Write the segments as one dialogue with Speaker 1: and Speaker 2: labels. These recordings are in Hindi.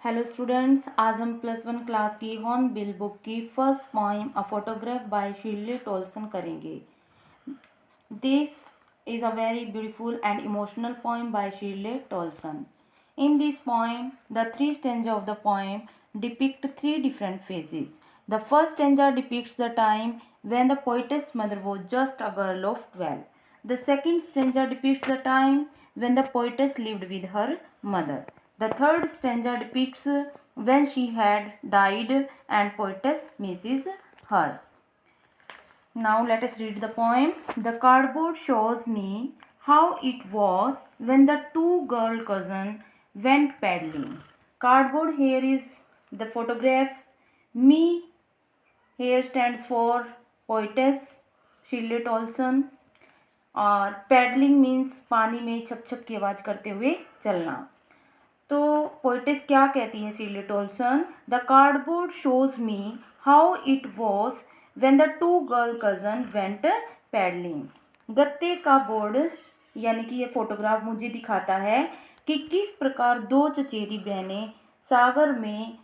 Speaker 1: हेलो स्टूडेंट्स, आज हम +1 क्लास की हॉर्नबिल बुक की first poem a photograph by Shirley Toulson करेंगे। This is a very beautiful and emotional poem by Shirley Tolson. In this poem, the three stanzas of the poem depict three different phases. The first stanza depicts the time when the poetess mother was just a girl of 12. The second stanza depicts the time when the poetess lived with her mother. The third stanza depicts when she had died and poetess misses her. Now let us read the poem. The cardboard shows me how it was when the two girl cousins went paddling. Cardboard here is the photograph. Me here stands for poetess Shirley Tolson और पैडलिंग मीन्स पानी में छप छप की आवाज़ करते हुए चलना। तो पोइटेस क्या कहती है Shirley Tolson? The cardboard shows me how it was when the two girl cousin went paddling. गत्ते का बोर्ड यानी कि ये फोटोग्राफ मुझे दिखाता है कि किस प्रकार दो चचेरी बहनें सागर में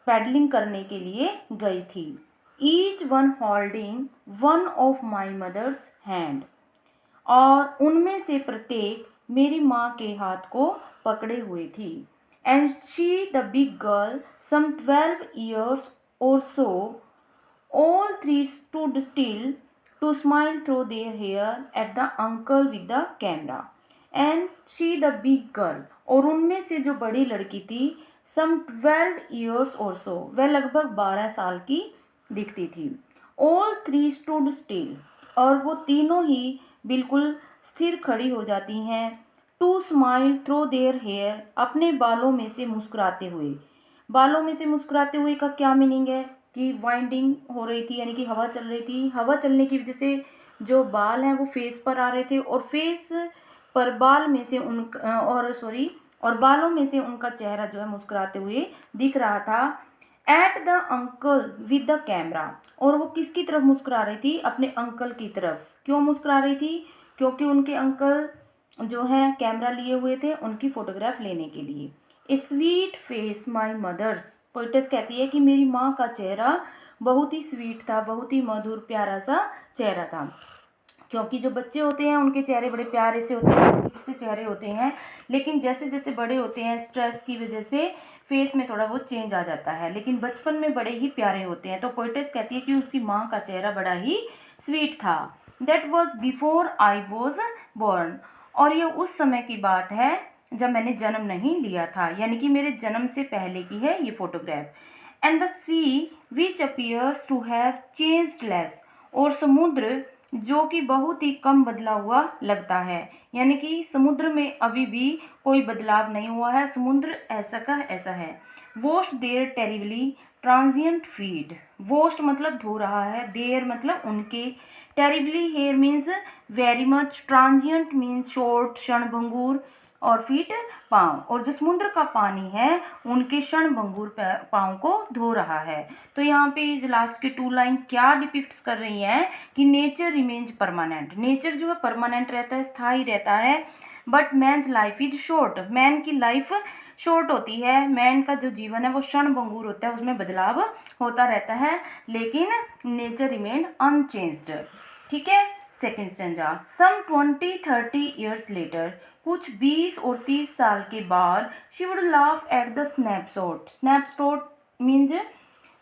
Speaker 1: पैडलिंग करने के लिए गई थी। Each one holding one of my mother's hand, और उनमें से प्रत्येक मेरी माँ के हाथ को पकड़े हुए थी। And she the big girl some 12 years or so, all three stood still to smile through their hair at the uncle with the camera. And she the big girl, और उनमें से जो बड़ी लड़की थी, सम 12 years or so, वह लगभग 12 साल की दिखती थी। ऑल थ्री स्टूड स्टिल, और वो तीनों ही बिल्कुल स्थिर खड़ी हो जाती हैं। To smile through their hair, अपने बालों में से मुस्कुराते हुए। बालों में से मुस्कुराते हुए का क्या मीनिंग है कि वाइंडिंग हो रही थी, यानी कि हवा चल रही थी। हवा चलने की वजह से जो बाल हैं वो फेस पर आ रहे थे, और फेस पर बाल में से और बालों में से उनका चेहरा जो है मुस्कुराते हुए दिख रहा था। At the uncle with the camera, और वो किसकी तरफ मुस्कुरा रही थी? अपने अंकल की तरफ। क्यों मुस्कुरा रही थी? क्योंकि उनके अंकल जो हैं कैमरा लिए हुए थे उनकी फ़ोटोग्राफ लेने के लिए। A sweet face my mother's, poetess कहती है कि मेरी माँ का चेहरा बहुत ही स्वीट था, बहुत ही मधुर प्यारा सा चेहरा था। क्योंकि जो बच्चे होते हैं उनके चेहरे बड़े प्यारे से होते हैं, स्वीट से चेहरे होते हैं, लेकिन जैसे जैसे बड़े होते हैं स्ट्रेस की वजह से फेस में थोड़ा बहुत चेंज आ जाता है, लेकिन बचपन में बड़े ही प्यारे होते हैं। तो पोइटेस कहती है कि उसकी माँ का चेहरा बड़ा ही स्वीट था। That was before I was born, और ये उस समय की बात है जब मैंने जन्म नहीं लिया था, यानी कि मेरे जन्म से पहले की है ये photograph. And the sea which appears to have changed less, और समुद्र जो कि बहुत ही कम बदला हुआ लगता है, यानी कि समुद्र में अभी भी कोई बदलाव नहीं हुआ है, समुद्र ऐसा का ऐसा है। Washed there terribly transient feet, washed मतलब धो रहा है, देयर मतलब उनके, terribly here means very much, transient means short क्षणभंगुर, और फीट पाँव, और जो समुद्र का पानी है उनके क्षणभंगुर पाँव को धो रहा है। तो यहाँ पे जो लास्ट के 2 लाइन क्या डिपिक्ट्स कर रही हैं कि नेचर रिमेन्स परमानेंट, नेचर जो है परमानेंट रहता है, स्थायी रहता है। But man's life is short, man की लाइफ शॉर्ट होती है, मैन का जो जीवन है वो क्षणभंगुर होता है, उसमें बदलाव होता रहता है, लेकिन नेचर रिमेन अनचेंज्ड। ठीक है। सेकेंड स्टेंजा, सम 20-30 years लेटर, कुछ 20 और 30 साल के बाद, she would laugh at the snapshot, snapshot means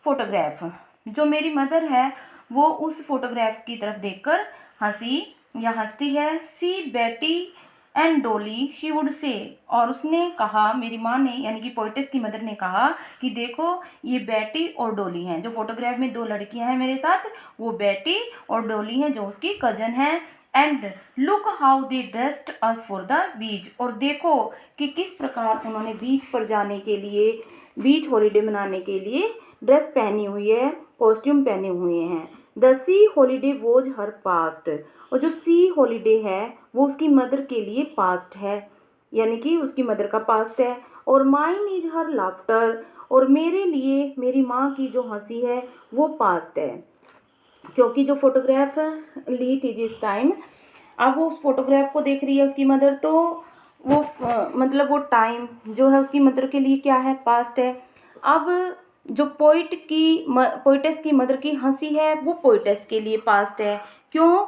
Speaker 1: photograph, जो मेरी मदर है वो उस फोटोग्राफ की तरफ देखकर हंसी या हंसती है। सी बेटी एंड डोली शी वुड से, और उसने कहा, मेरी माँ ने यानी कि पोइटेस की मदर ने कहा कि देखो ये बेटी और डोली हैं, जो फोटोग्राफ में 2 लड़कियां हैं मेरे साथ, वो बेटी और डोली हैं जो उसकी कजन हैं। And look how they dressed us for the beach, और देखो कि किस प्रकार उन्होंने बीच पर जाने के लिए, बीच हॉलीडे मनाने के लिए ड्रेस पहनी हुई है, कॉस्ट्यूम पहने हुए हैं। The C holiday was her past, और जो सी हॉलीडे है वो उसकी मदर के लिए पास्ट है, यानी कि उसकी मदर का पास्ट है। और माइन इज हर लाफ्टर, और मेरे लिए मेरी माँ की जो हंसी है वो पास्ट है, क्योंकि जो फोटोग्राफ ली थी जिस टाइम, अब वो उस फोटोग्राफ को देख रही है उसकी मदर, तो वो मतलब वो टाइम जो है उसकी मदर के लिए क्या है, पास्ट है। अब जो पोइटेस की मदर की हंसी है वो पोइटेस के लिए पास्ट है। क्यों?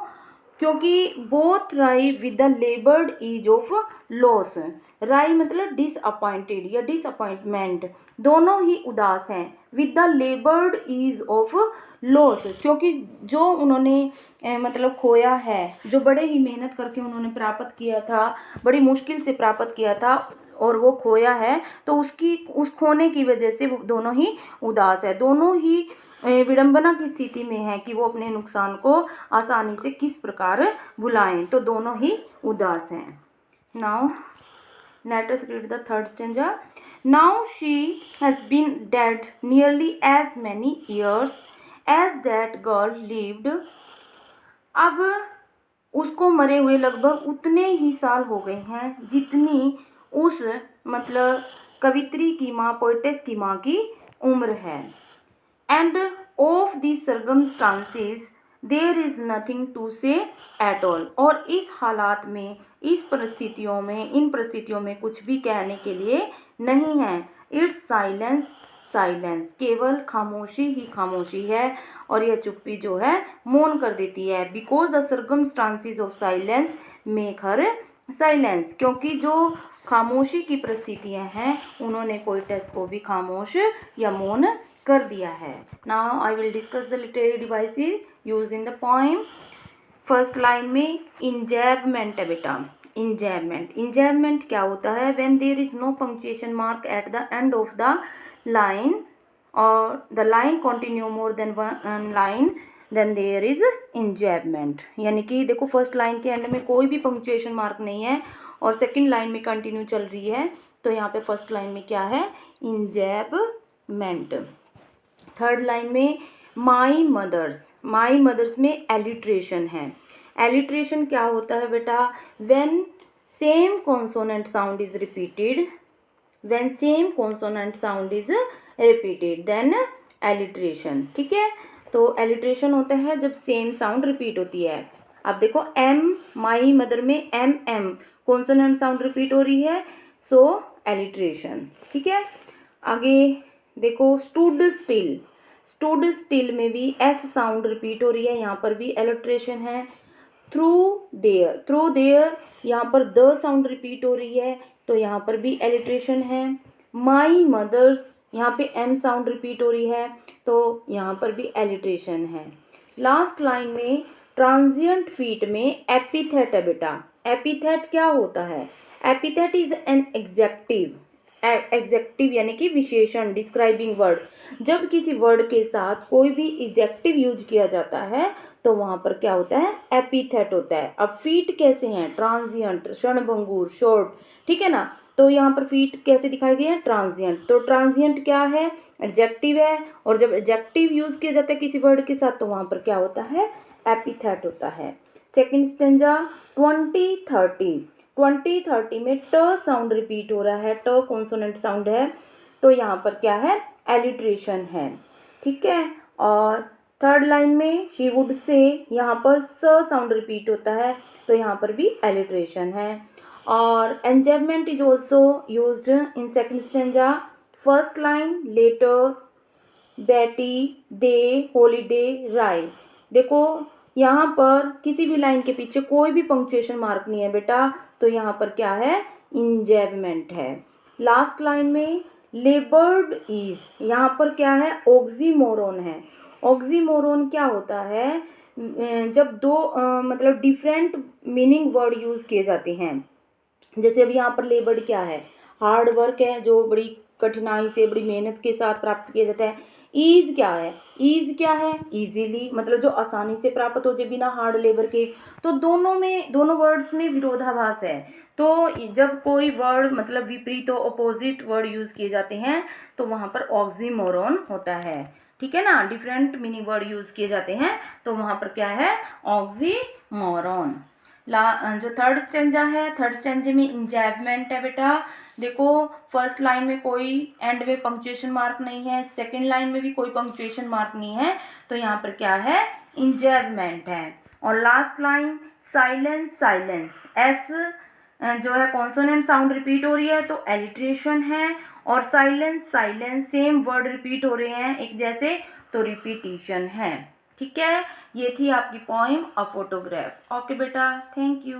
Speaker 1: क्योंकि both wry with the laboured ease of loss. Wry मतलब डिसअपॉइंटेड या डिसअपॉइंटमेंट, दोनों ही उदास हैं। With the laboured ease of loss, क्योंकि जो उन्होंने मतलब खोया है, जो बड़े ही मेहनत करके उन्होंने प्राप्त किया था, बड़ी मुश्किल से प्राप्त किया था और वो खोया है, तो उस खोने की वजह से वो दोनों ही उदास है। दोनों ही विडंबना की स्थिति में है कि वो अपने नुकसान को आसानी से किस प्रकार भुलाएं, तो दोनों ही उदास हैं। Now let us read the third stanza. Now she has been dead nearly as many years as that girl lived. अब उसको मरे हुए लगभग उतने ही साल हो गए हैं जितनी उस मतलब कवित्री की माँ, पोइटेस की माँ की उम्र है। And of the circumstances there is nothing to say at all, और इस हालात में, इस परिस्थितियों में, इन परिस्थितियों में कुछ भी कहने के लिए नहीं है। इट्स साइलेंस साइलेंस, केवल खामोशी ही खामोशी है, और यह चुप्पी जो है मौन कर देती है। Because the circumstances of silence make her silence, क्योंकि जो खामोशी की परिस्थितियाँ हैं उन्होंने पोइटेस को भी खामोश या मौन कर दिया है। Now I will discuss the literary devices used in the poem. First line में इंजैबमेंट है बेटा, इंजैबमेंट। इंजैबमेंट क्या होता है? When there is no punctuation mark at the end of the line और the line continue more than one line, then there is enjambment. यानी कि देखो फर्स्ट लाइन के एंड में कोई भी पंक्चुएशन मार्क नहीं है और सेकंड लाइन में कंटिन्यू चल रही है, तो यहाँ पे फर्स्ट लाइन में क्या है? इंजैबमेंट। थर्ड लाइन में माई मदर्स, माई मदर्स में एलिट्रेशन है। एलिट्रेशन क्या होता है बेटा? When same consonant sound is repeated, when same consonant sound is repeated then alliteration. ठीक है, तो एलिट्रेशन होता है जब सेम साउंड रिपीट होती है। अब देखो एम, माई मदर में M M consonant sound repeat हो रही है, सो एलिट्रेशन। ठीक है, आगे देखो स्टूड स्टिल, स्टूड स्टिल में भी एस साउंड रिपीट हो रही है, यहाँ पर भी एलिट्रेशन है। थ्रू देयर, थ्रू देयर यहाँ पर द साउंड रिपीट हो रही है, तो यहाँ पर भी एलिट्रेशन है। माई मदर्स यहाँ पे एम साउंड रिपीट हो रही है, तो यहाँ पर भी एलिट्रेशन है। लास्ट लाइन में ट्रांजिएंट फीट में एपिथेट है बेटा। एपिथेट क्या होता है? Epithet is an executive, executive यानी कि विशेषण, डिस्क्राइबिंग वर्ड। जब किसी वर्ड के साथ कोई भी एग्जेक्टिव यूज किया जाता है तो वहां पर क्या होता है? एपिथेट होता है। अब फीट कैसे हैं? ट्रांजिएंट, क्षणभंगुर, शॉर्ट। ठीक है ना, तो यहाँ पर फीट कैसे दिखाई गई है? ट्रांजिएंट। तो ट्रांजिएंट क्या है? एडजेक्टिव है, और जब एडजेक्टिव यूज किया जाता है किसी वर्ड के साथ तो वहां पर क्या होता है? एपिथेट होता है। सेकंड स्टेंजा 2030, 2030 में ट साउंड रिपीट हो रहा है, ट कॉन्सोनेंट साउंड है, तो यहाँ पर क्या है? एलिट्रेशन है। ठीक है, और थर्ड लाइन में शी वुड से, यहाँ पर स साउंड रिपीट होता है, तो यहाँ पर भी एलिट्रेशन है। और enjambment is also used in second stanza. First line later, Betty, they, holiday, राय। देखो यहाँ पर किसी भी लाइन के पीछे कोई भी पंक्चुएशन मार्क नहीं है बेटा, तो यहाँ पर क्या है? इंजैबमेंट है। लास्ट लाइन में लेबर्ड इज, यहाँ पर क्या है? ऑक्सीमोरोन है। ऑक्सीमोरोन क्या होता है? जब दो मतलब डिफरेंट मीनिंग वर्ड यूज किए जाते हैं। जैसे अभी यहाँ पर लेबर्ड क्या है? हार्ड वर्क है, जो बड़ी कठिनाई से, बड़ी मेहनत के साथ प्राप्त किया जाता है। ईज क्या है? ईज क्या है? इजीली, मतलब जो आसानी से प्राप्त हो जाए बिना हार्ड लेबर के। तो दोनों में, दोनों वर्ड्स में विरोधाभास है। तो जब कोई वर्ड मतलब विपरीत हो, अपोजिट वर्ड यूज किए जाते हैं, तो वहां पर ऑक्सीमोरोन होता है। ठीक है ना, डिफरेंट मीनिंग वर्ड यूज किए जाते हैं तो वहां पर क्या है? ऑक्सीमोरोन। जो थर्ड स्टेंजा है, थर्ड स्टेंजे में इंजैबमेंट है बेटा। देखो फर्स्ट लाइन में कोई एंड में पंक्चुएशन मार्क नहीं है, सेकंड लाइन में भी कोई पंक्चुएशन मार्क नहीं है, तो यहाँ पर क्या है? इंजैबमेंट है। और last line silence silence, S जो है कॉन्सोनेंट साउंड रिपीट हो रही है तो एलिट्रेशन है, और silence silence same word repeat हो रहे हैं एक जैसे तो रिपीटिशन है। ठीक है, ये थी आपकी पोएम अ फोटोग्राफ। ओके बेटा, थैंक यू।